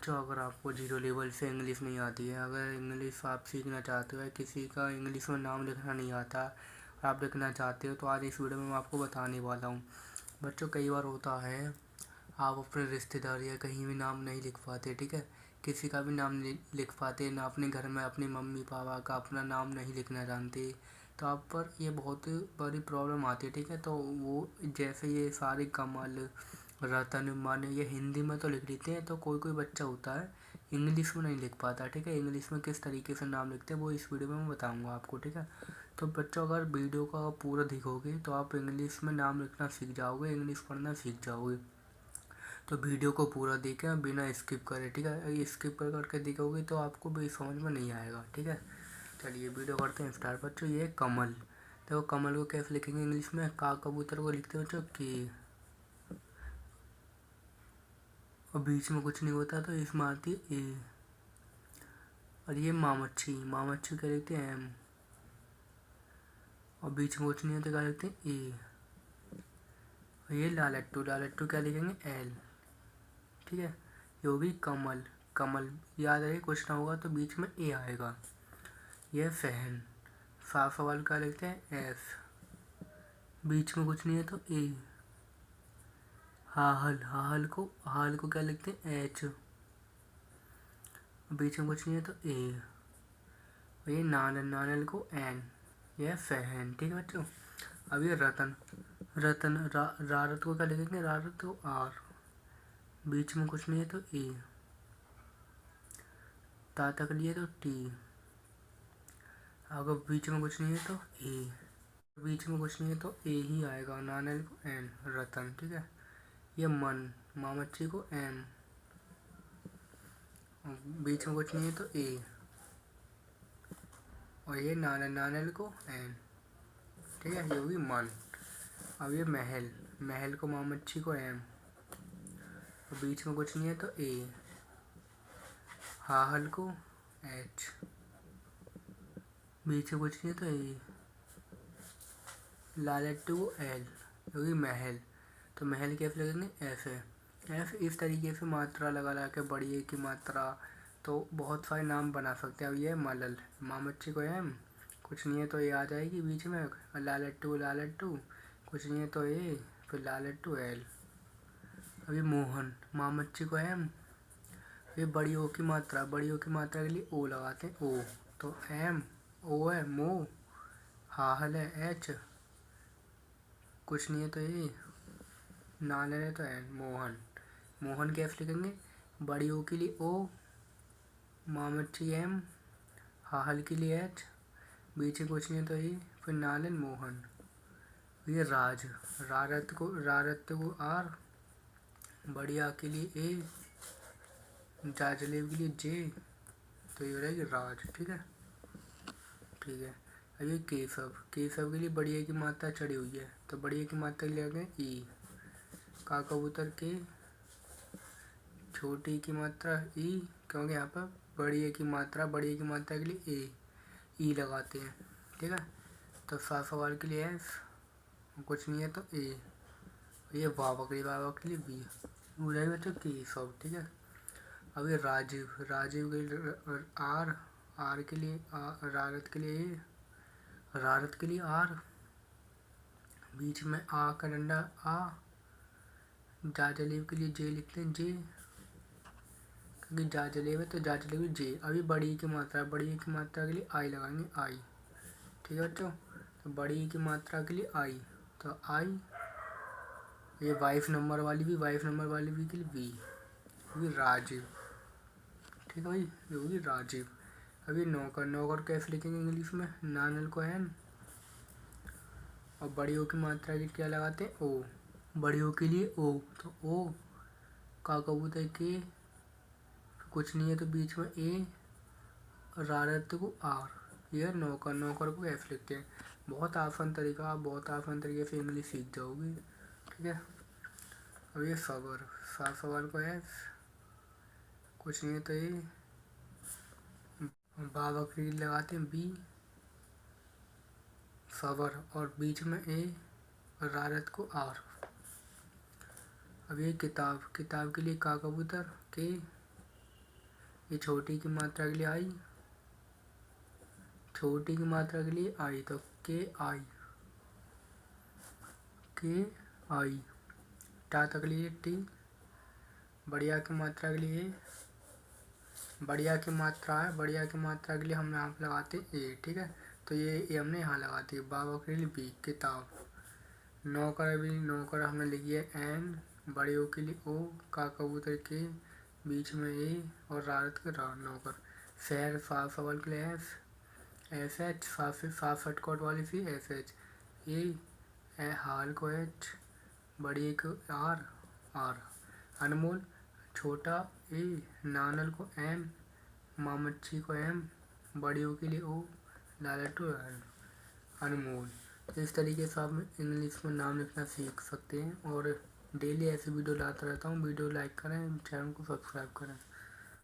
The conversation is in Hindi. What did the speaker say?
बच्चों, अगर आपको जीरो लेवल से इंग्लिश नहीं आती है, अगर इंग्लिश आप सीखना चाहते हो, किसी का इंग्लिश में नाम लिखना नहीं आता और आप लिखना चाहते हो, तो आज इस वीडियो में मैं आपको बताने वाला हूँ। बच्चों, कई बार होता है आप अपने रिश्तेदार या कहीं भी नाम नहीं लिख पाते, ठीक है। किसी का भी नाम नहीं लिख पाते, ना अपने घर में अपने मम्मी पापा का अपना नाम नहीं लिखना जानते, तो आप पर ये बहुत बड़ी प्रॉब्लम आती है, ठीक है। तो वो जैसे ये सारे कमल, रतन, मन ये हिंदी में तो लिख लेते हैं, तो कोई कोई बच्चा होता है इंग्लिश में नहीं लिख पाता, ठीक है। इंग्लिश में किस तरीके से नाम लिखते हैं वो इस वीडियो में मैं बताऊंगा आपको, ठीक है। तो बच्चों, अगर वीडियो का पूरा देखोगे तो आप इंग्लिश में नाम लिखना सीख जाओगे, इंग्लिश पढ़ना सीख जाओगे। तो वीडियो को पूरा देखें बिना स्किप करे, ठीक है। स्किप करके देखोगे तो आपको भी समझ में नहीं आएगा, ठीक है। चलिए वीडियो करते हैं स्टार्ट। बच्चों, ये कमल, देखो कमल को कैसे लिखेंगे इंग्लिश में। का कबूतर को लिखते हैं बच्चों के, और बीच में कुछ नहीं होता तो इसमें आती है ए। और ये मामच्छी, मामच्छी क्या लिखते हैं एम, और बीच में कुछ नहीं होता क्या लिखते हैं ए। और ये लालट्टू, लालट्टू क्या लिखेंगे एल, ठीक है। ये होगी कमल, कमल याद रहे कुछ ना होगा तो बीच में ए आएगा। ये फहन, साफ सवाल क्या लिखते हैं एफ, बीच में कुछ नहीं है तो ए। हाहल, हाल को क्या लिखते हैं एच, बीच में कुछ नहीं है तो ए। और ये नानल, नानल को एन, यह फहन, ठीक है बच्चों। अब ये रतन, रतन रारत को क्या लिखेंगे, रारत को आर, बीच में कुछ नहीं है तो ए। ता तक लिए तो टी, अगर बीच में कुछ नहीं है तो ए, बीच में कुछ नहीं है तो ए ही आएगा। नानल को एन, रतन, ठीक है। ये मन, मामच्छी को एम, बीच में कुछ नहीं है तो ए। और ये नानल, नानल को एन, ठीक है। ये होगी मन। अब ये महल, महल को मामच्छी को एम, और बीच में कुछ नहीं है तो ए। हाहल को एच, बीच में कुछ नहीं है तो ए। लालट्टू को एल, होगी महल। तो महल कैसे लगेंगे एफ है, एफ। इस तरीके से मात्रा लगा ला के बड़ी ए की मात्रा, तो बहुत सारे नाम बना सकते हैं। अब ये मलल, मामच्छी को एम, कुछ नहीं है तो ए आ जाएगी बीच में। लालट्टू, लालट्टू कुछ नहीं है तो ए, फिर लालट्टू एल। अभी मोहन, मामच्छी को एम, ये बड़ी ओ की मात्रा, बड़ी ओ की मात्रा के लिए ओ लगाते हैं ओ, तो एम, ओ है मो, हाहल है एच, कुछ नहीं है तो ए, नाल है तो एन, मोहन। मोहन कैसे लिखेंगे, बड़ी ओ के लिए ओ, मामच्छी एम, हाहल के लिए एच, बीच में कुछ नहीं है तो ए, फिर नालन मोहन। ये राज, रारत को आर, बढ़िया के लिए ए, जाजलेब के लिए जे, तो ये हो रहेगी राज, ठीक है। ठीक है। अब ये केशव, केशव के लिए बढ़िया की मात्रा चढ़ी हुई है, तो बढ़िया की मात्रा के लिए आ गए ई। का कबूतर के, छोटी की मात्रा ई, क्योंकि यहाँ पर बढ़िया की मात्रा के लिए ए, ई लगाते हैं, ठीक है। तो सा सवाल के लिए एफ, कुछ नहीं है तो ए। ये वावा के लिए बी, हो जाएगा बच्चों केशव, ठीक है। अब ये राजीव, राजीव के लिए आर, आर के लिए रारत के लिए ए, रारत के लिए आर, बीच में आ का डंडा आ, जाजलेब के लिए जे लिखते हैं जे, क्योंकि जाजलेब है तो जाजलेब जे। अभी बड़ी की मात्रा, बड़ी की मात्रा के लिए आई लगाएंगे आई, ठीक है बच्चों। तो बड़ी की मात्रा के लिए आई, तो आई। ये 22 नंबर वाली भी, 22 नंबर वाली भी के लिए बी, होगी राजीव, ठीक है भाई, ये होगी राजीव। अभी नौकर, नौकर कैसे लिखेंगे इंग्लिश में, नानल को एन, और बड़ी ओ की मात्रा के क्या लगाते हैं ओ, बड़ी ओ के लिए ओ, तो ओ। का कबूतर के, कुछ नहीं है तो बीच में ए, रारत को आर। यह नौकर, नौकर को एफ लिखते हैं। बहुत आसान तरीका, आप बहुत आसान तरीके से इंग्लिश सीख जाओगे, ठीक है। अब ये सबर, सात सवाल को एफ, कुछ नहीं है तो ए, बाबा के लिए लगाते हैं बी, सबर, और बीच में ए, रारत को आर। अब ये किताब, किताब के लिए का कबूतर के, ये छोटी की मात्रा के लिए आई, छोटी की मात्रा के लिए आई, तो के आई, के आई। टा तक लिए टी, बढ़िया की मात्रा के लिए, बढ़िया की मात्रा है, बढ़िया की मात्रा के लिए हम यहाँ पे लगाते ए, ठीक है। तो ये ए हमने यहाँ लगा दी। बाबा के लिए बी, किताब। नौकर, भी नौकर हमने लिखी है एन, बड़े ओ के लिए ओ, का कबूतर के, बीच में ए, और रात के रा, नौकर। शहर, फा सवाल के लिए एस एच, फा शॉर्टकट वाली सी एस एच, ए हाल को एच, बड़ी को आर, आर। अनमोल, छोटा ए, नानल को एम, मामच्छी को एम, बड़ी ओ के लिए ओ, लालटू एल, अनमोल। तो इस तरीके से आप इंग्लिश में नाम लिखना सीख सकते हैं और डेली ऐसी वीडियो लाता रहता हूँ। वीडियो लाइक करें, चैनल को सब्सक्राइब करें।